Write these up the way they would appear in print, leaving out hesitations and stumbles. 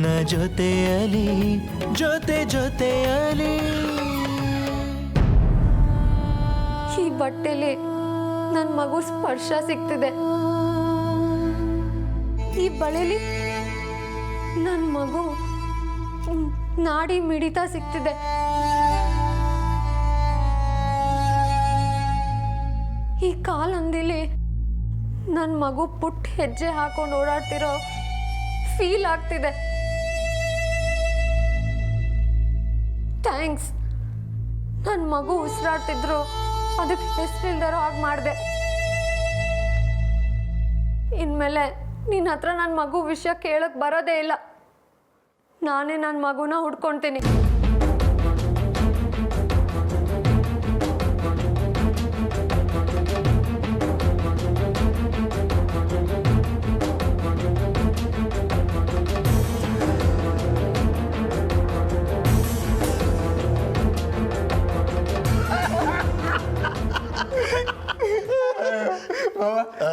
ನಿನ್ನ ಜೊತೆಯಲಿ ಜೊತೆಯಲಿ. ಈ ಬಟ್ಟೆಲಿ ನನ್ನ ಮಗು ಸ್ಪರ್ಶ ಸಿಗ್ತಿದೆ, ಈ ಬಳೆಲಿ ನನ್ನ ಮಗು ನಾಡಿ ಮಿಡಿತ ಸಿಗ್ತಿದೆ. ಈ ಕಾಲಂದಿಲಿ ನನ್ನ ಮಗು ಪುಟ್ಟ ಹೆಜ್ಜೆ ಹಾಕೊಂಡು ಓಡಾಡ್ತಿರೋ ಫೀಲ್ ಆಗ್ತಿದೆ. ಥ್ಯಾಂಕ್ಸ್. ನನ್ನ ಮಗು ಉಸಿರಾಡ್ತಿದ್ರು ಅದಕ್ಕೆ ಹೆಸರಿಲ್ದಾರೋ ಹಾಗೆ ಮಾಡಿದೆ. ಇನ್ಮೇಲೆ ನಿನ್ನ ಹತ್ರ ನನ್ನ ಮಗು ವಿಷಯ ಕೇಳಕ್ಕೆ ಬರೋದೇ ಇಲ್ಲ. ನಾನೇ ನನ್ನ ಮಗುನ ಹುಡ್ಕೊಳ್ತೀನಿ.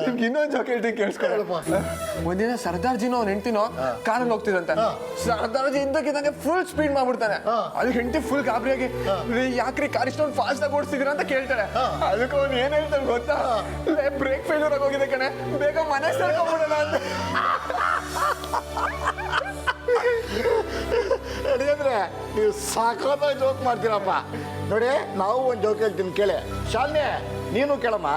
ನಿಮ್ಗೆ ಇನ್ನೊಂದು ಜೋಕ್ ಹೇಳ್ತೀನಿ ಕೇಳಿಸ್ಕೊಳ್ಳಪ್ಪ. ಒಂದಿನ ಸರ್ದಾರ್ಜಿನೋ ಅವ್ನ ಹೆಂಡ್ತಿನೋ ಕಾರಲ್ಲಿ ಹೋಗ್ತಿದಂತೆ. ಸರ್ದಾರ್ಜಿ ಇದ್ದಕ್ಕಿದ್ದಂಗೆ ಫುಲ್ ಸ್ಪೀಡ್ ಮಾಡ್ಬಿಡ್ತಾನೆ. ಅದು ಹೆಂಡತಿ ಫುಲ್ ಗಾಬರಿಯಾಗಿ ಯಾಕ್ರಿ ಕಾರ್ ಇಷ್ಟೊಂದು ಫಾಸ್ಟ್ ಆಗಿ ಓಡಿಸ್ತಿದ್ದೀರಾ ಅಂತ ಕೇಳ್ತಾಳೆ. ಅದಕ್ಕೆ ಅವ್ನು ಏನ್ ಹೇಳ್ತಾನೆ ಗೊತ್ತಾ? ಬ್ರೇಕ್ ಫೇಲ್ಯೂರ್ ಆಗಿ ಹೋಗಿದೆ ಕಣೆ, ಬೇಗ ಮನೆ ಸೇರ್ಕೊಂಡ್ಬಿಡೋಣ ಅಂತ. ಅಂದ್ರೆ ನೀವು ಸಾಕಾದ ಜೋಕ್ ಮಾಡ್ತೀರಪ್ಪ. ನೋಡಿ, ನಾವು ಒಂದು ಜೋಕ್ ಹೇಳ್ತೀನಿ ಕೇಳಿ. ಶಾಲಿನಿ, ನೀನು ಕೇಳಮ್ಮ.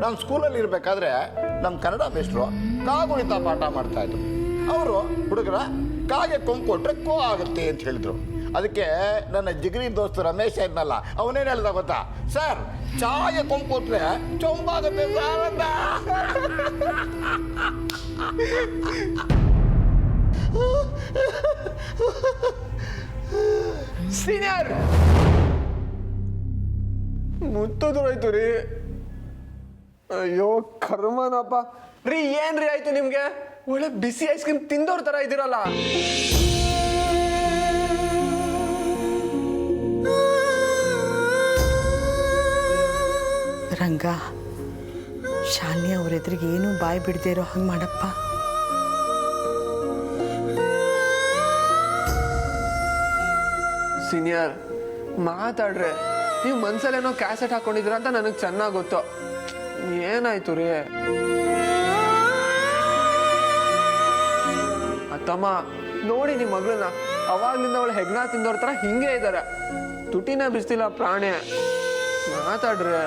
ನಮ್ಮ ಸ್ಕೂಲಲ್ಲಿ ಇರಬೇಕಾದ್ರೆ ನಮ್ಮ ಕನ್ನಡ ಮೇಷ್ಟ್ರು ಕಾಗುಣಿತ ಪಾಠ ಮಾಡ್ತಾ ಇದ್ರು. ಅವರು ಹುಡುಗರ ಕಾಗೆ ಕೊಂಬು ಕೊಟ್ರೆ ಕೋ ಆಗುತ್ತೆ ಅಂತ ಹೇಳಿದ್ರು. ಅದಕ್ಕೆ ನನ್ನ ಜಿಗರಿ ದೋಸ್ತು ರಮೇಶ ಇದ್ನಲ್ಲ, ಅವನೇನು ಹೇಳ್ದ ಗೊತ್ತಾ? ಸರ್, ಚಾಗೆ ಕೊಂಬು ಕೊಟ್ರೆ ಚೊಂಬಾಗುತ್ತೆ ಸರ್ ಅಂತ. ಸೀನಿಯರ್ ಮುತ್ತೋಯ್ತು ರೀ. ಅಯ್ಯೋ ಕರ್ಮನಪ್ಪ ರೀ. ಏನ್ರಿ ಆಯ್ತು ನಿಮ್ಗೆ? ಒಳ್ಳೆ ಬಿಸಿ ಐಸ್ ಕ್ರೀಮ್ ತಿಂದವ್ರ ತರ ಇದ್ದೀರಲ್ಲ. ರಂಗ, ಶಾಲಿನಿ ಅವ್ರ ಎದುರಿಗೆ ಏನೂ ಬಾಯಿ ಬಿಡದೇ ಇರೋ ಹಂಗೆ ಮಾಡಪ್ಪ. ಸೀನಿಯರ್ ಮಾತಾಡ್ರೆ, ನೀವು ಮನ್ಸಲ್ಲೇನೋ ಕ್ಯಾಸೆಟ್ ಹಾಕೊಂಡಿದ್ರ ಅಂತ ನನಗೆ ಚೆನ್ನಾಗಿ ಗೊತ್ತು. ಏನಾಯ್ತು ರೀ? ಅತ್ತಮ್ಮ ನೋಡಿ ನಿಮ್ಮ ಮಗಳನ್ನ, ಅವಾಗ್ಲಿಂದ ಅವಳು ಹೆಗ್ನಾ ತಿಂದವ್ರ ತರ ಹಿಂಗೆ ಇದ್ದಾರೆ. ತುಟಿನ ಬಿಸ್ತಿಲ್ಲ ಪ್ರಾಣಿ. ಮಾತಾಡ್ರೆ.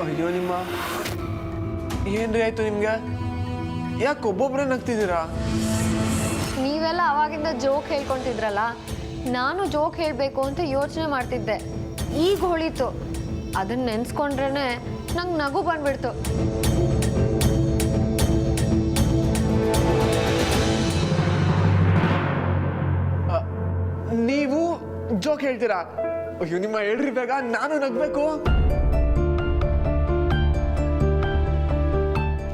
ಅಯ್ಯೋ ನಿಮ್ಮ ಏನ್ರಿ ಆಯ್ತು ನಿಮ್ಗೆ? ಯಾಕೆ ಒಬ್ಬೊಬ್ರೇ ನಗ್ತಿದ್ದೀರಾ? ನೀವೆಲ್ಲ ಅವಾಗಿಂದ ಜೋಕ್ ಹೇಳ್ಕೊಂತಿದ್ರಲ್ಲ, ನಾನು ಜೋಕ್ ಹೇಳಬೇಕು ಅಂತ ಯೋಚನೆ ಮಾಡ್ತಿದ್ದೆ. ಈಗ ಹೊಳಿತು. ಅದನ್ನ ನೆನ್ಸ್ಕೊಂಡ್ರೆ ನಂಗೆ ನಗು ಬಂದ್ಬಿಡ್ತು. ನೀವು ಜೋಕ್ ಹೇಳ್ತೀರಾ? ಅಯ್ಯೋ ನಿಮ್ಮ ಹೇಳ್ರಿ ಬೇಗ, ನಾನು ನಗ್ಬೇಕು.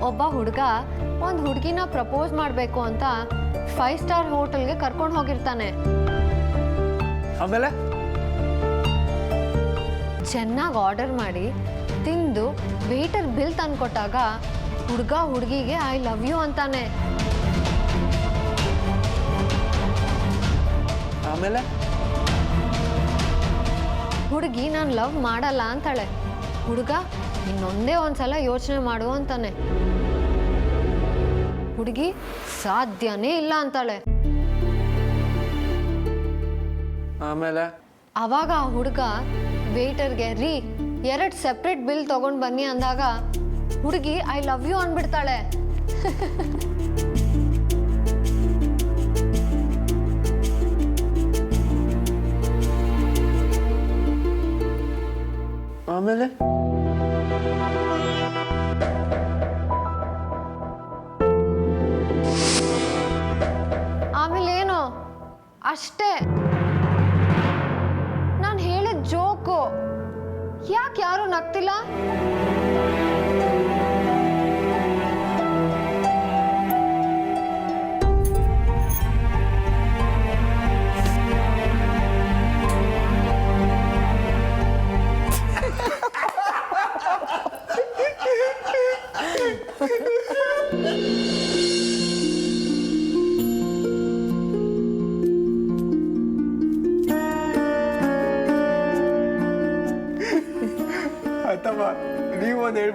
ಒಬ್ಬ ಹುಡುಗ ಒಂದು ಹುಡುಗಿನ ಪ್ರಪೋಸ್ ಮಾಡಬೇಕು ಅಂತ 5 ಸ್ಟಾರ್ ಹೋಟೆಲ್ಗೆ ಕರ್ಕೊಂಡು ಹೋಗಿರ್ತಾನೆ. ಆಮೇಲೆ ಚೆನ್ನಾಗಿ ಆರ್ಡರ್ ಮಾಡಿ ತಿಂದು ವೇಟರ್ ಬಿಲ್ ತಂದ್ಕೊಟ್ಟಾಗ ಹುಡುಗ ಹುಡುಗಿಗೆ ಐ ಲವ್ ಯು ಅಂತಾನೆ. ಆಮೇಲೆ ಹುಡುಗಿ ನಾನು ಲವ್ ಮಾಡಲ್ಲ ಅಂತಾಳೆ. ಹುಡುಗ ಇನ್ನೊಂದೇ ಒಂದ್ಸಲ ಯೋಚನೆ ಮಾಡು ಅಂತಾನೆ. ಹುಡುಗಿ ಸಾಧ್ಯನೇ ಇಲ್ಲ ಅಂತಾಳೆ. ಆಮೇಲೆ ಅವಾಗ ಆ ಹುಡುಗ ವೇಟರ್ಗೆ ರೀ 2 ಸೆಪ್ರೇಟ್ ಬಿಲ್ ತಗೊಂಡು ಬನ್ನಿ ಅಂದಾಗ ಹುಡುಗಿ ಐ ಲವ್ ಯು ಅಂದ್ಬಿಡ್ತಾಳೆ. ಆಮೇಲೆ ಆಮೇಲೆ ಏನು? ಅಷ್ಟೇ. ನಾನು ಹೇಳಿದ ಜೋಕು. ಯಾಕೆ ಯಾರು ನಗ್ತಿಲ್ಲ?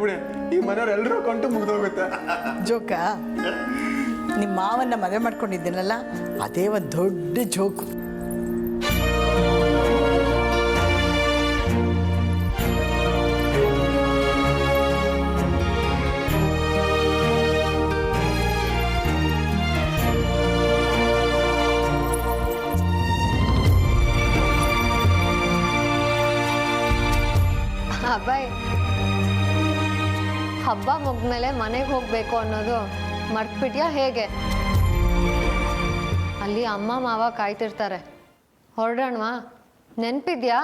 ಬಿಟ್ಬಿಡಿ, ಈ ಮನೆಯವ್ರು ಎಲ್ಲರೂ ಕೊಂಟು ಮುಗ್ದೋಗುತ್ತೆ. ಜೋಕ ನಿಮ್ಮ ಮಾವನ್ನ ಮದುವೆ ಮಾಡ್ಕೊಂಡಿದ್ದೀನಲ್ಲ ಅದೇ ಒಂದು ದೊಡ್ಡ ಜೋಕು. ಅಬ್ಬಾಯ್, ಹಬ್ಬ ಮುಗ್ದ್ಮೇಲೆ ಮನೆಗೆ ಹೋಗ್ಬೇಕು ಅನ್ನೋದು ಮರ್ತ್ಬಿಟ್ಯಾ ಹೇಗೆ? ಅಲ್ಲಿ ಅಮ್ಮ ಮಾವ ಕಾಯ್ತಿರ್ತಾರೆ, ಹೊರಡೋಣವಾ? ನೆನ್ಪಿದ್ಯಾ?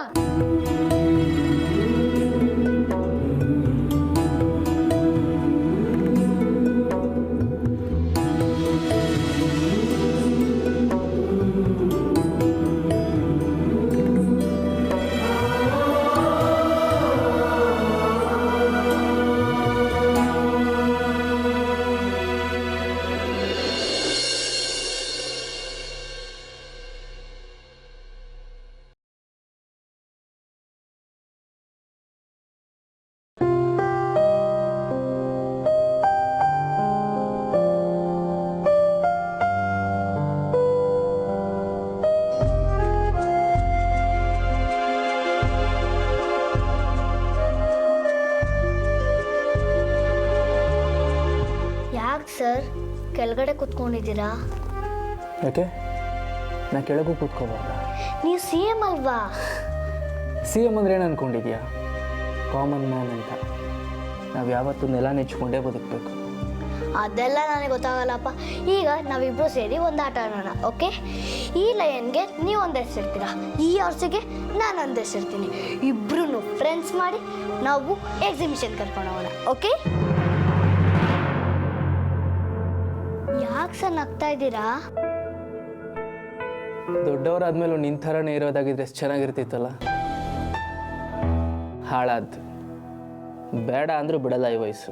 ಸರ್ ಕೆಳಗಡೆ ಕೂತ್ಕೊಂಡಿದ್ದೀರಾ? ಯಾಕೆ ನಾ ಕೆಳಗೂ ಕೂತ್ಕೋಬಾರ್ದ? ನೀವು CM ಅಲ್ವಾ? CM ಅಂದ್ರೆ ಏನು ಅಂದ್ಕೊಂಡಿದ್ಯಾ? ಕಾಮನ್ ಮ್ಯಾನ್ ಅಂತ. ನಾವು ಯಾವತ್ತೂ ನೆಲ ನೆಚ್ಕೊಂಡೇ ಬದುಕಬೇಕು. ಅದೆಲ್ಲ ನನಗೆ ಗೊತ್ತಾಗಲ್ಲಪ್ಪ. ಈಗ ನಾವಿಬ್ಬರು ಸೇರಿ ಒಂದು ಆಟ ಆಡೋಣ, ಓಕೆ? ಈ ಲಯನ್ಗೆ ನೀವು ಒಂದು ಹೆಸರಿರ್ತೀರಾ, ಈ ಹಾರ್ಸಿಗೆ ನಾನು ಒಂದು ಹೆಸರಿರ್ತೀನಿ. ಇಬ್ಬರೂ ಫ್ರೆಂಡ್ಸ್ ಮಾಡಿ ನಾವು ಎಕ್ಸಿಬಿಷನ್ ಕರ್ಕೊಂಡು ಹೋಗೋಣ, ಓಕೆ? ಯಾಕೆ ಸರ್ ನಗ್ತಾ ಇದ್ದೀರಾ? ದೊಡ್ಡವರಾದ್ಮೇಲೂ ನಿನ್ನ ಥರನೇ ಇರೋದಾಗಿದ್ರೆ ಎಷ್ಟು ಚೆನ್ನಾಗಿರ್ತಿತ್ತಲ್ಲ. ಹಾಳಾದ್ದು ಬೇಡ ಅಂದರೂ ಬಿಡಲ್ಲ ಈ ವಯಸ್ಸು.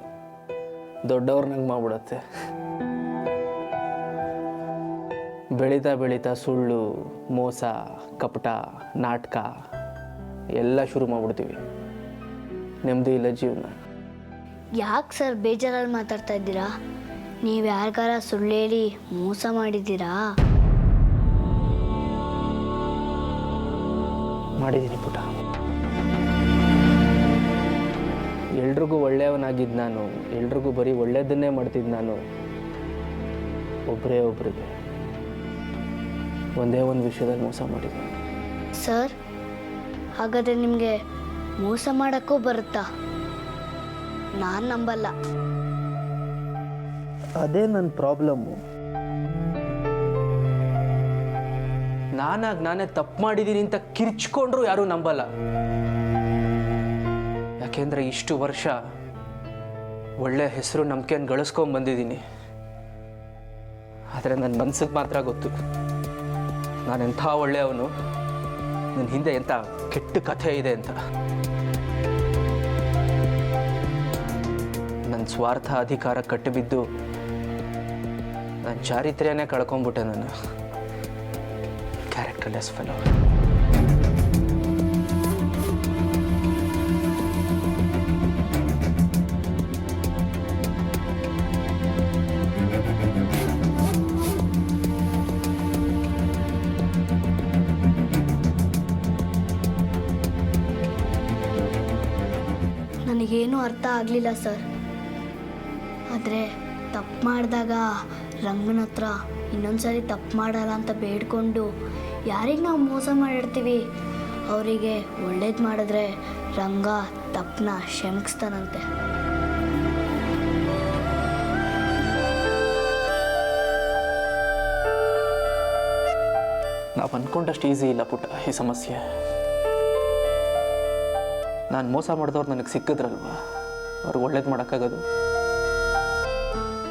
ದೊಡ್ಡವ್ರನ್ನಂಗೆ ಮಾಡ್ಬಿಡತ್ತೆ. ಬೆಳೀತಾ ಬೆಳೀತಾ ಸುಳ್ಳು, ಮೋಸ, ಕಪಟ, ನಾಟಕ ಎಲ್ಲ ಶುರು ಮಾಡ್ಬಿಡ್ತೀವಿ. ನೆಮ್ಮದಿ ಇಲ್ಲ ಜೀವನ. ಯಾಕೆ ಸರ್ ಬೇಜಾರಲ್ಲಿ ಮಾತಾಡ್ತಾ ಇದ್ದೀರಾ? ನೀವು ಯಾರಿಗಾರ ಸುಳ್ಳು ಹೇಳಿ ಮೋಸ ಮಾಡಿದ್ದೀರಾ? ಮಾಡಿದ್ದೀನಿ ಪುಟ. ಎಲ್ರಿಗೂ ಒಳ್ಳೆಯವನಾಗಿದ್ದು ನಾನು, ಎಲ್ರಿಗೂ ಬರೀ ಒಳ್ಳೆಯದನ್ನೇ ಮಾಡ್ತಿದ್ದು ನಾನು. ಒಬ್ಬರಿಗೆ ಒಂದೇ ಒಂದು ವಿಷಯದಲ್ಲಿ ಮೋಸ ಮಾಡಿದ್ದೆ. ಸರ್, ಹಾಗಾದರೆ ನಿಮಗೆ ಮೋಸ ಮಾಡೋಕ್ಕೂ ಬರುತ್ತಾ? ನಾನು ನಂಬಲ್ಲ. ಅದೇ ನನ್ನ ಪ್ರಾಬ್ಲಮ್ಮು. ನಾನೇ ತಪ್ಪು ಮಾಡಿದ್ದೀನಿ ಅಂತ ಕಿರ್ಚ್ಕೊಂಡ್ರು ಯಾರೂ ನಂಬಲ್ಲ. ಯಾಕೆಂದರೆ ಇಷ್ಟು ವರ್ಷ ಒಳ್ಳೆ ಹೆಸರು ನಂಬಿಕೆಯನ್ನು ಗಳಿಸ್ಕೊಂಡು ಬಂದಿದ್ದೀನಿ. ಆದರೆ ನನ್ನ ಮನಸ್ಸಿಗೆ ಮಾತ್ರ ಗೊತ್ತು ನಾನೆಂಥ ಒಳ್ಳೆಯವನು, ನನ್ನ ಹಿಂದೆ ಎಂಥ ಕೆಟ್ಟ ಕಥೆ ಇದೆ ಅಂತ. ನನ್ನ ಸ್ವಾರ್ಥ ಅಧಿಕಾರ ಕಟ್ಟಿಬಿದ್ದು ನನ್ನ ಚಾರಿತ್ರ್ಯನೇ ಕಳ್ಕೊಂಡ್ಬಿಟ್ಟೆ. ನಾನು ಕ್ಯಾರೆಕ್ಟರ್ಲೆಸ್ ಫೆಲೋ. ನನಗೇನೂ ಅರ್ಥ ಆಗಲಿಲ್ಲ ಸರ್. ಆದರೆ ತಪ್ಪು ಮಾಡಿದಾಗ ರಂಗನ ಹತ್ರ ಇನ್ನೊಂದ್ಸರಿ ತಪ್ಪು ಮಾಡಲ್ಲ ಅಂತ ಬೇಡ್ಕೊಂಡು ಯಾರಿಗೆ ನಾವು ಮೋಸ ಮಾಡಿರ್ತೀವಿ ಅವರಿಗೆ ಒಳ್ಳೇದು ಮಾಡಿದ್ರೆ ರಂಗ ತಪ್ಪನ್ನ ಕ್ಷಮಿಸ್ತಾನಂತೆ. ನಾವು ಅಂದ್ಕೊಂಡಷ್ಟು ಈಸಿ ಇಲ್ಲ ಪುಟ್ಟ ಈ ಸಮಸ್ಯೆ. ನಾನು ಮೋಸ ಮಾಡಿದವ್ರು ನನಗೆ ಸಿಕ್ಕಿದ್ರಲ್ವ, ಅವ್ರಿಗೆ ಒಳ್ಳೇದು ಮಾಡೋಕ್ಕಾಗೋದು?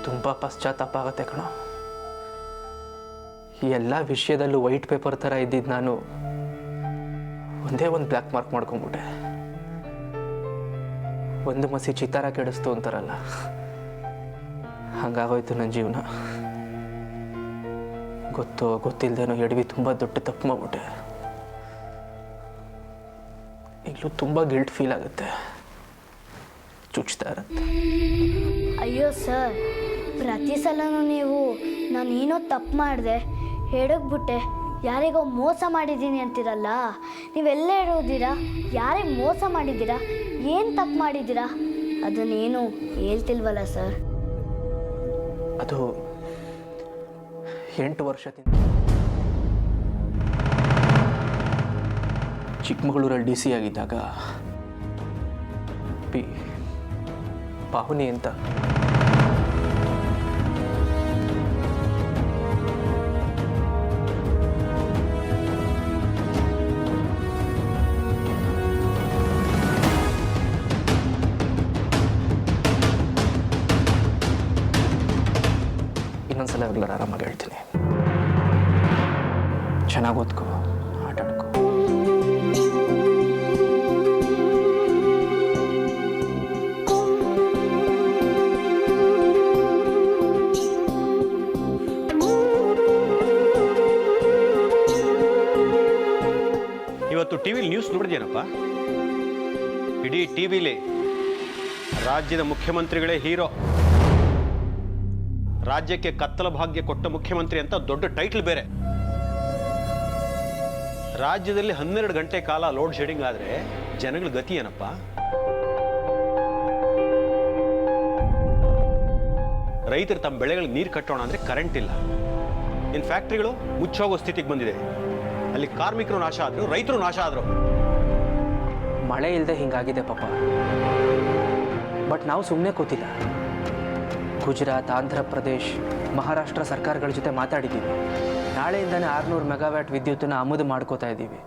ತುಂಬ ಪಶ್ಚಾತ್ತಾಪ ಆಗತ್ತೆ ಕಣೋ. ಈ ಎಲ್ಲ ವಿಷಯದಲ್ಲೂ ವೈಟ್ ಪೇಪರ್ ಥರ ಇದ್ದಿದ್ದು ನಾನು ಒಂದೇ ಒಂದು ಬ್ಲ್ಯಾಕ್ ಮಾರ್ಕ್ ಮಾಡ್ಕೊಂಡ್ಬಿಟ್ಟೆ. ಒಂದು ಮಸಿ ಚಿತ್ತಾರ ಕೆಡಿಸ್ತು ಅಂತಾರಲ್ಲ, ಹಂಗಾಗೋಯ್ತು ನನ್ನ ಜೀವನ. ಗೊತ್ತೋ ಗೊತ್ತಿಲ್ಲದೇನೋ ಎಡವಿ ತುಂಬ ದೊಡ್ಡ ತಪ್ಪು ಮಾಡ್ಬಿಟ್ಟೆ. ಈಗಲೂ ತುಂಬ ಗಿಲ್ಟ್ ಫೀಲ್ ಆಗುತ್ತೆ. ಚುಚ್ತಾ ಇರುತ್ತೆ. ಅಯ್ಯೋ ಸರ್, ಪ್ರತಿ ಸಲನೂ ನೀವು ನಾನೇನೋ ತಪ್ಪು ಮಾಡಿದೆ, ಹೇಳೋಗ್ಬಿಟ್ಟೆ, ಯಾರಿಗೋ ಮೋಸ ಮಾಡಿದ್ದೀನಿ ಅಂತೀರಲ್ಲ. ನೀವೆಲ್ಲ ಹೇಳೋದಿರಾ? ಯಾರಿಗೆ ಮೋಸ ಮಾಡಿದ್ದೀರಾ? ಏನು ತಪ್ಪು ಮಾಡಿದ್ದೀರಾ? ಅದನ್ನೇನು ಹೇಳ್ತಿಲ್ವಲ್ಲ ಸರ್. ಅದು 8 ವರ್ಷದಿಂದ ಚಿಕ್ಕಮಗಳೂರಲ್ಲಿ DC ಆಗಿದ್ದಾಗ ಪಾಹುನಿ ಅಂತ ಇನ್ನೊಂದ್ಸಲ ರೆಗ್ಯುಲರ್ ಆರಾಮಾಗಿ ಹೇಳ್ತೀನಿ. ಚೆನ್ನಾಗಿ ಓದ್ಕೋ, ಆಟ ಆಡ್ಕೋ. ಇವತ್ತು ಟಿವಿಲಿ ನ್ಯೂಸ್ ನೋಡಿದೇನಪ್ಪ? ಇಡೀ ಟಿವಿಲಿ ರಾಜ್ಯದ ಮುಖ್ಯಮಂತ್ರಿಗಳೇ ಹೀರೋ, ರಾಜ್ಯಕ್ಕೆ ಕತ್ತಲ ಭಾಗ್ಯ ಕೊಟ್ಟ ಮುಖ್ಯಮಂತ್ರಿ ಅಂತ ದೊಡ್ಡ ಟೈಟಲ್ ಬೇರೆ. ರಾಜ್ಯದಲ್ಲಿ 12 ಗಂಟೆ ಕಾಲ ಲೋಡ್ ಶೆಡಿಂಗ್ ಆದ್ರೆ ಜನಗಳ ಗತಿ ಏನಪ್ಪ? ರೈತರು ತಮ್ಮ ಬೆಳೆಗಳಿಗೆ ನೀರು ಕಟ್ಟೋಣ ಅಂದ್ರೆ ಕರೆಂಟ್ ಇಲ್ಲ. ಇನ್ ಫ್ಯಾಕ್ಟ್ರಿಗಳು ಮುಚ್ಚೋಗೋ ಸ್ಥಿತಿಗೆ ಬಂದಿದೆ. ಅಲ್ಲಿ ಕಾರ್ಮಿಕರು ನಾಶ ಆದ್ರು, ರೈತರು ನಾಶ ಆದ್ರು. ಮಳೆ ಇಲ್ಲದೆ ಹಿಂಗಾಗಿದೆ ಪಾಪ. ಬಟ್ ನಾವು ಸುಮ್ಮನೆ ಕೂತಿಲ್ಲ. ಗುಜರಾತ್, ಆಂಧ್ರ ಪ್ರದೇಶ್, ಮಹಾರಾಷ್ಟ್ರ ಸರ್ಕಾರಗಳ ಜೊತೆ ಮಾತಾಡಿದ್ದೀವಿ. ನಾಳೆಯಿಂದನೇ 600 ಮೆಗಾವ್ಯಾಟ್ ವಿದ್ಯುತ್ತನ್ನು ಆಮದು ಮಾಡ್ಕೋತಾ ಇದ್ದೀವಿ.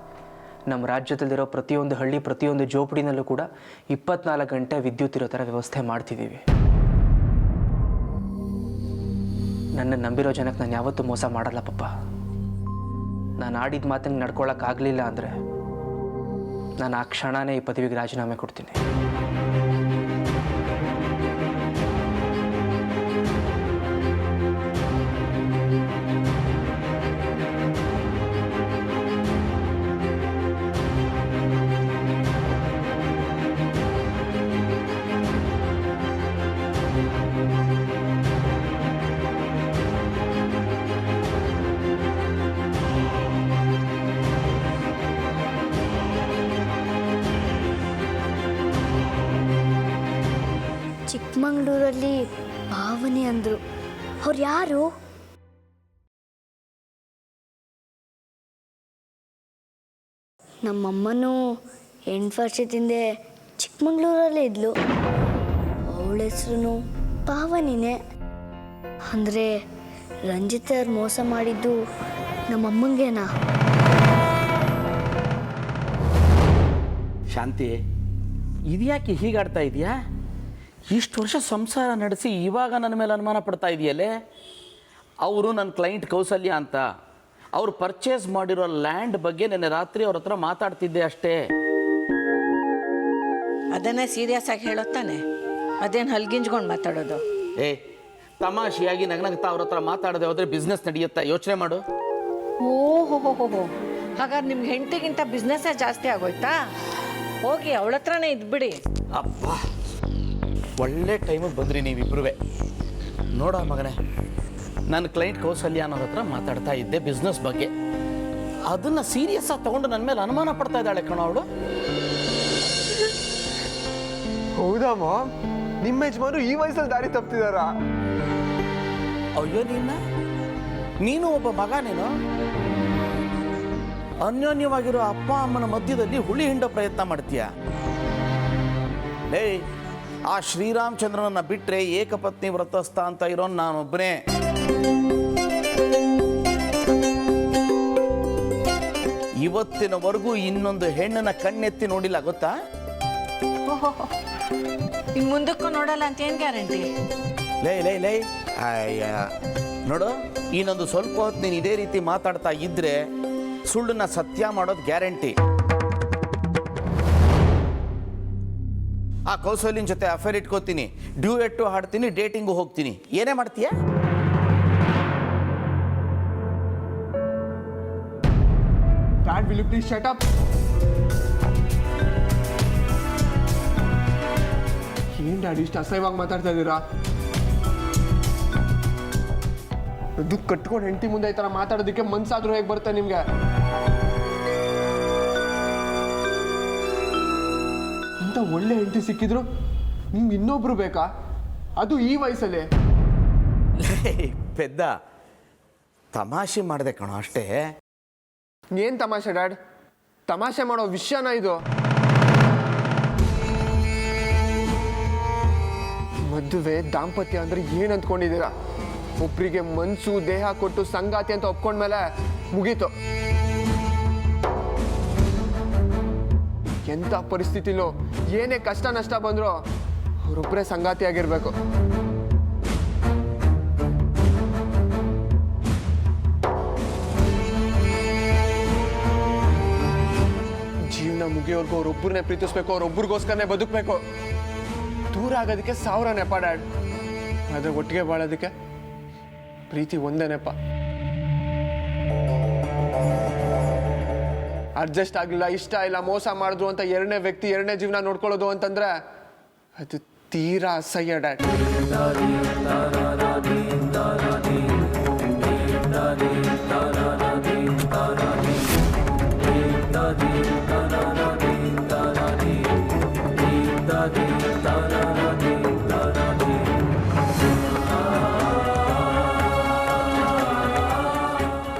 ನಮ್ಮ ರಾಜ್ಯದಲ್ಲಿರೋ ಪ್ರತಿಯೊಂದು ಹಳ್ಳಿ, ಪ್ರತಿಯೊಂದು ಜೋಪಡಿನಲ್ಲೂ ಕೂಡ 24 ಗಂಟೆ ವಿದ್ಯುತ್ ಇರೋ ಥರ ವ್ಯವಸ್ಥೆ ಮಾಡ್ತಿದ್ದೀವಿ. ನನ್ನ ನಂಬಿರೋ ಜನಕ್ಕೆ ನಾನು ಯಾವತ್ತೂ ಮೋಸ ಮಾಡಲ್ಲ ಪಾಪ. ನಾನು ಆಡಿದ ಮಾತನ್ನು ನಡ್ಕೊಳಕ್ಕಾಗಲಿಲ್ಲ ಅಂದರೆ ನಾನು ಆ ಕ್ಷಣನೇ ಈ ಪದವಿಗೆ ರಾಜೀನಾಮೆ ಕೊಡ್ತೀನಿ. ಚಿಕ್ಕಮಗಳೂರಲ್ಲಿ ಪಾವನಿ ಅಂದರು. ಅವ್ರು ಯಾರು? ನಮ್ಮಮ್ಮನೂ 8 ವರ್ಷದಿಂದ ಚಿಕ್ಕಮಗಳೂರಲ್ಲೇ ಇದ್ಲು. ಅವಳ ಹೆಸರು ಪಾವನಿನೇ. ಅಂದರೆ ರಂಜಿತ್ ಅವ್ರು ಮೋಸ ಮಾಡಿದ್ದು ನಮ್ಮಮ್ಮಂಗೇನಾ? ಶಾಂತಿ, ಇದ್ಯಾಕೆ ಹೀಗಾಡ್ತಾ ಇದೆಯಾ? ಇಷ್ಟು ವರ್ಷ ಸಂಸಾರ ನಡೆಸಿ ಇವಾಗ ನನ್ನ ಮೇಲೆ ಅನುಮಾನ ಪಡ್ತಾ ಇದೆಯಲ್ಲೇ? ಅವರು ನನ್ನ ಕ್ಲೈಂಟ್ ಕೌಸಲ್ಯ ಅಂತ. ಅವರು ಪರ್ಚೇಸ್ ಮಾಡಿರೋ ಲ್ಯಾಂಡ್ ಬಗ್ಗೆ ನೆನ್ನೆ ರಾತ್ರಿ ಅವ್ರ ಹತ್ರ ಮಾತಾಡ್ತಿದ್ದೆ ಅಷ್ಟೇ. ಅದನ್ನೇ ಸೀರಿಯಸ್ ಆಗಿ ಹೇಳೋತ್ತಾನೆ, ಅದೇನು ಹಲ್ಗಿಂಜ್ಕೊಂಡು ಮಾತಾಡೋದು? ತಮಾಷೆಯಾಗಿ ನಗ್ನಗ್ತಾ ಅವ್ರ ಹತ್ರ ಮಾತಾಡದೆ ಹೋದ್ರೆ ಬಿಸ್ನೆಸ್ ನಡೆಯುತ್ತಾ? ಯೋಚನೆ ಮಾಡು. ಓಹೋ, ಹಾಗಾದ್ರೆ ನಿಮ್ಗೆ ಹೆಂಡತಿಗಿಂತ ಬಿಸ್ನೆಸ್ಸೇ ಜಾಸ್ತಿ ಆಗೋಯ್ತಾ? ಹೋಗಿ ಅವಳ ಹತ್ರನೇ ಇದ್ಬಿಡಿ. ಅಪ್ಪ, ಒಳ್ಳೆ ಟೈಮಿಗೆ ಬಂದ್ರಿ ನೀವಿಬ್ರು. ನೋಡ ಮಗನೇ, ನನ್ನ ಕ್ಲೈಂಟ್ ಕೌಸಲ್ಯ ಅನ್ನೋರ ಹತ್ರ ಮಾತಾಡ್ತಾ ಇದ್ದೆ ಬಿಸ್ನೆಸ್ ಬಗ್ಗೆ. ಅದನ್ನು ಸೀರಿಯಸ್ ಆಗಿ ತಗೊಂಡು ನನ್ನ ಮೇಲೆ ಅನುಮಾನ ಪಡ್ತಾ ಇದ್ದಾಳೆ ಕಣೋ ಅವಳು. ಹೌದಮ್ಮ, ನಿಮ್ಮ ಯಜಮಾನರು ಈ ವಯಸ್ಸಲ್ಲಿ ದಾರಿ ತಪ್ಪಿದಾರ? ಅಯ್ಯೋ, ನೀನು ಒಬ್ಬ ಮಗ. ನೀನು ಅನ್ಯೋನ್ಯವಾಗಿರೋ ಅಪ್ಪ ಅಮ್ಮನ ಮಧ್ಯದಲ್ಲಿ ಹುಳಿ ಹಿಂಡೋ ಪ್ರಯತ್ನ ಮಾಡ್ತೀಯ. ಆ ಶ್ರೀರಾಮಚಂದ್ರನನ್ನ ಬಿಟ್ಟರೆ ಏಕಪತ್ನಿ ವ್ರತಸ್ಥ ಅಂತ ಇರೋ ನಾನೊಬ್ಬನೇ. ಇವತ್ತಿನವರೆಗೂ ಇನ್ನೊಂದು ಹೆಣ್ಣನ್ನ ಕಣ್ಣೆತ್ತಿ ನೋಡಿಲ್ಲ, ಗೊತ್ತಾ? ಇನ್ನು ಮುಂದಕ್ಕೂ ನೋಡಲ್ಲ ಅಂತ ಏನು ಗ್ಯಾರಂಟಿ? ಲೈ ಅಯ್ಯ, ನೋಡು, ಇನ್ನೊಂದು ಸ್ವಲ್ಪ ಹೊತ್ತು ನೀನು ಇದೇ ರೀತಿ ಮಾತಾಡ್ತಾ ಇದ್ರೆ ಸುಳ್ಳನ್ನ ಸತ್ಯ ಮಾಡೋದು ಗ್ಯಾರಂಟಿ. ಆ ಕೌಸಲ್ಯನ ಜೊತೆ ಅಫೇರ್ ಇಟ್ಕೋತೀನಿ, ಡ್ಯೂಯೆಟ್ಟು ಹಾಡ್ತೀನಿ, ಡೇಟಿಂಗು ಹೋಗ್ತೀನಿ. ಏನೇ ಮಾಡ್ತೀಯ? Dad, will you please shut up? ಏನ್ ಡ್ಯಾಡಿ ಇಷ್ಟು ಅಸಹ್ಯವಾಗಿ ಮಾತಾಡ್ತಾ ಇದ್ದೀರಾ? ಅದು ಕಟ್ಕೊಂಡು ಹೆಂಡತಿ ಮುಂದೆ ಈ ಥರ ಮಾತಾಡೋದಕ್ಕೆ ಮನ್ಸಾದ್ರೂ ಹೇಗೆ ಬರುತ್ತೆ ನಿಮ್ಗೆ? ಇಂಥ ಒಳ್ಳೆ ಹೆಂಡತಿ ಸಿಕ್ಕಿದ್ರು ನಿಮ್ಗೆ ಇನ್ನೊಬ್ರು ಬೇಕಾ? ಅದು ಈ ವಯಸ್ಸಲ್ಲಿ? ಪೆದ್ದ ತಮಾಷೆ ಮಾಡಿದೆ ಕಣೋ ಅಷ್ಟೇ. ಏನ್ ತಮಾಷೆ ಡ್ಯಾಡ್? ತಮಾಷೆ ಮಾಡೋ ವಿಷಯನ ಇದು? ಮದುವೆ ದಾಂಪತ್ಯ ಅಂದ್ರೆ ಏನ್ ಅಂದ್ಕೊಂಡಿದ್ದೀರಾ? ಒಬ್ರಿಗೆ ಮನ್ಸು ದೇಹ ಕೊಟ್ಟು ಸಂಗಾತಿ ಅಂತ ಒಪ್ಕೊಂಡ್ಮೇಲೆ ಮುಗೀತು. ಎಂಥ ಪರಿಸ್ಥಿತಿಲೂ ಏನೇ ಕಷ್ಟ ನಷ್ಟ ಬಂದ್ರು ಅವರೊಬ್ಬರೇ ಸಂಗಾತಿ ಆಗಿರ್ಬೇಕು. ಜೀವನ ಮುಗಿಯೋರ್ಗೂ ಅವ್ರೊಬ್ಬರನ್ನೇ ಪ್ರೀತಿಸ್ಬೇಕು, ಅವ್ರೊಬ್ರಿಗೋಸ್ಕರನೇ ಬದುಕಬೇಕು. ದೂರ ಆಗೋದಕ್ಕೆ 1000 ನೆಪ ಡ್ಯಾಡ್, ಆದ್ರೆ ಒಟ್ಟಿಗೆ ಬಾಳೋದಕ್ಕೆ ಪ್ರೀತಿ ಒಂದೇ ನೆಪ. ಅಡ್ಜಸ್ಟ್ ಆಗಲಿಲ್ಲ, ಇಷ್ಟ ಇಲ್ಲ, ಮೋಸ ಮಾಡಿದ್ರು ಅಂತ ಎರಡನೇ ವ್ಯಕ್ತಿ ಎರಡನೇ ಜೀವನ ನೋಡ್ಕೊಳ್ಳೋದು ಅಂತಂದ್ರೆ ಅದು ತೀರಾ ಅಸಹ್ಯ ಡ್ಯಾಡ್.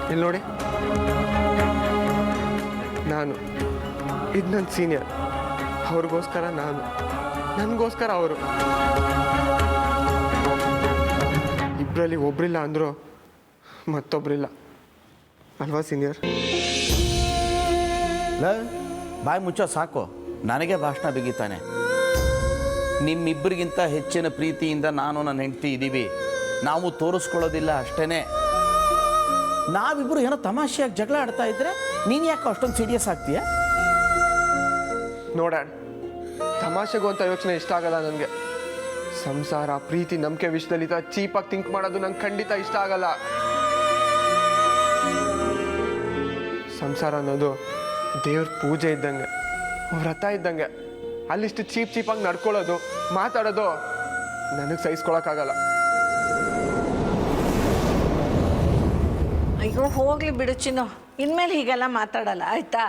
ಇಲ್ಲಿ ನೋಡಿ, ನಾನು ಇದು ನನ್ನ ಸೀನಿಯರ್, ಅವ್ರಿಗೋಸ್ಕರ ನಾನು, ನನಗೋಸ್ಕರ ಅವರು. ಇಬ್ಬರಲ್ಲಿ ಒಬ್ರಿಲ್ಲ ಅಂದರು ಮತ್ತೊಬ್ರಿಲ್ಲ ಅಲ್ವಾ ಸೀನಿಯರ್? ಬಾಯಿ ಮುಚ್ಚೋ ಸಾಕು, ನನಗೆ ಭಾಷಣ ಬಿಗಿತಾನೆ. ನಿಮ್ಮಿಬ್ಬರಿಗಿಂತ ಹೆಚ್ಚಿನ ಪ್ರೀತಿಯಿಂದ ನಾನು ನನ್ನ ಹೆಂಡತಿ ಇದ್ದೀವಿ, ನಾವು ತೋರಿಸ್ಕೊಳ್ಳೋದಿಲ್ಲ ಅಷ್ಟೇ. ನಾವಿಬ್ಬರು ಏನೋ ತಮಾಷೆಯಾಗಿ ಜಗಳ ಆಡ್ತಾ ಇದ್ರೆ ನೀನು ಯಾಕೆ ಅಷ್ಟೊಂದು ಸೀರಿಯಸ್ ಆಗ್ತೀಯ? ನೋಡ, ತಮಾಷೆಗೂ ಅಂತ ಯೋಚನೆ ಇಷ್ಟ ಆಗಲ್ಲ ನನಗೆ. ಸಂಸಾರ, ಪ್ರೀತಿ, ನಂಬಿಕೆ ವಿಷಯದಲ್ಲಿ ಚೀಪಾಗಿ ಥಿಂಕ್ ಮಾಡೋದು ನಂಗೆ ಖಂಡಿತ ಇಷ್ಟ ಆಗಲ್ಲ. ಸಂಸಾರ ಅನ್ನೋದು ದೇವ್ರ ಪೂಜೆ ಇದ್ದಂಗೆ, ವ್ರತ ಇದ್ದಂಗೆ. ಅಲ್ಲಿಷ್ಟು ಚೀಪಾಗಿ ನಡ್ಕೊಳ್ಳೋದು, ಮಾತಾಡೋದು ನನಗೆ ಸಹಿಸ್ಕೊಳಕ್ಕಾಗಲ್ಲ. ಅಯ್ಯೋ ಹೋಗ್ಲಿ ಬಿಡು ಚಿನ್ನು, ಇನ್ಮೇಲೆ ಹೀಗೆಲ್ಲ ಮಾತಾಡಲ್ಲ ಆಯ್ತಾ?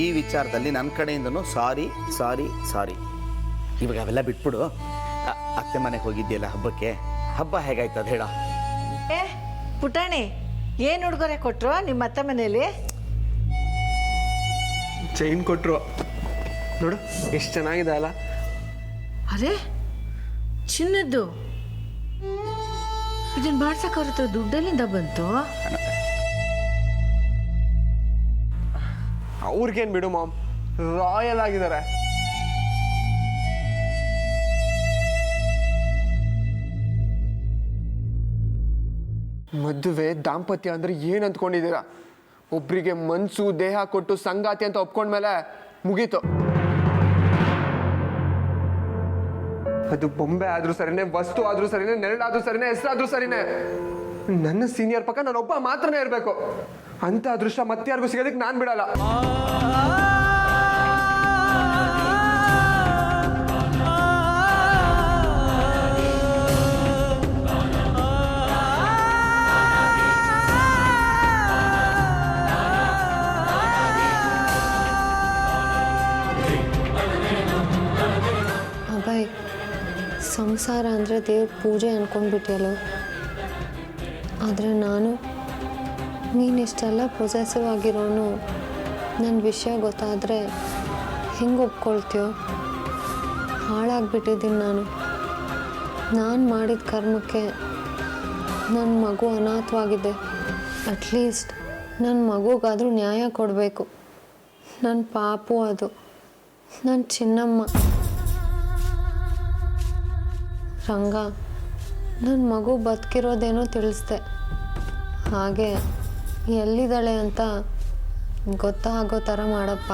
ಈ ವಿಚಾರದಲ್ಲಿ ನನ್ನ ಕಡೆಯಿಂದನೂ ಸಾರಿ ಸಾರಿ ಸಾರಿ. ಇವಾಗ ಅವೆಲ್ಲ ಬಿಟ್ಬಿಡು. ಅತ್ತೆ ಮನೆಗೆ ಹೋಗಿದ್ಯಲ್ಲ ಹಬ್ಬಕ್ಕೆ, ಹಬ್ಬ ಹೇಗಾಯ್ತದ ಹೇಳ? ಏ ಪುಟಾಣಿ, ಏನು ಉಡುಗೊರೆ ಕೊಟ್ಟರು ನಿಮ್ಮ ಅತ್ತೆ ಮನೇಲಿ? ಚೈನ್ ಕೊಟ್ರು ನೋಡು, ಎಷ್ಟು ಚೆನ್ನಾಗಿದೆ ಅಲ್ಲ? ಅರೆ ಚಿನ್ನದ್ದು, ಇದನ್ನ ಮಾಡ್ಸಕ್ಕೆ ಅವ್ರ ಹತ್ರ ದುಡ್ಡಲ್ಲಿಂದ ಬಂತು? ಅವ್ರಿಗೇನು ಬಿಡು ಮಾಮ್, ರಾಯಲ್ ಆಗಿದ್ದಾರೆ. ಮದುವೆ ದಾಂಪತ್ಯ ಅಂದ್ರೆ ಏನ್ ಅಂದ್ಕೊಂಡಿದ್ದೀರಾ? ಒಬ್ರಿಗೆ ಮನ್ಸು ದೇಹ ಕೊಟ್ಟು ಸಂಗಾತಿ ಅಂತ ಒಪ್ಕೊಂಡ್ಮೇಲೆ ಮುಗೀತು. ಅದು ಬೊಂಬೆ ಆದ್ರೂ ಸರಿನೇ, ವಸ್ತು ಆದ್ರೂ ಸರಿನೇ, ನೆರಳಾದ್ರೂ ಸರಿನೇ, ಹೆಸರಾದ್ರೂ ಸರಿನೇ, ನನ್ನ ಸೀನಿಯರ್ ಪಕ್ಕ ನಾನೊಬ್ಬ ಮಾತ್ರನೇ ಇರಬೇಕು. ಅಂತ ಅದೃಷ್ಟ ಮತ್ತೆ ಯಾರಿಗೂ ಸಿಗೋದಕ್ಕೆ ನಾನು ಬಿಡಲ್ಲ. ಅಭಯ್, ಸಂಸಾರ ಅಂದರೆ ದೇವ್ರ ಪೂಜೆ ಅಂದ್ಕೊಂಡ್ಬಿಟ್ಟಿಯಲ್ಲೋ. ಆದರೆ ನಾನು, ನೀನಿಷ್ಟೆಲ್ಲ ಪೊಸೆಸಿವ್ ಆಗಿರೋನು ನನ್ನ ವಿಷಯ ಗೊತ್ತಾದರೆ ಹೆಂಗೆ ಒಪ್ಕೊಳ್ತೀಯೋ? ಹಾಳಾಗ್ಬಿಟ್ಟಿದ್ದೀನಿ ನಾನು ಮಾಡಿದ ಕರ್ಮಕ್ಕೆ ನನ್ನ ಮಗು ಅನಾಥವಾಗಿದೆ. ಅಟ್ಲೀಸ್ಟ್ ನನ್ನ ಮಗುಗಾದರೂ ನ್ಯಾಯ ಕೊಡಬೇಕು. ನನ್ನ ಪಾಪು ಅದು, ನನ್ನ ಚಿನ್ನಮ್ಮ. ರಂಗ, ನನ್ನ ಮಗು ಬದುಕಿರೋದೇನೋ ತಿಳಿಸ್ದೆ, ಹಾಗೆ ಎಲ್ಲಿದ್ದಾಳೆ ಅಂತ ಗೊತ್ತಾಗೋ ಥರ ಮಾಡಪ್ಪ.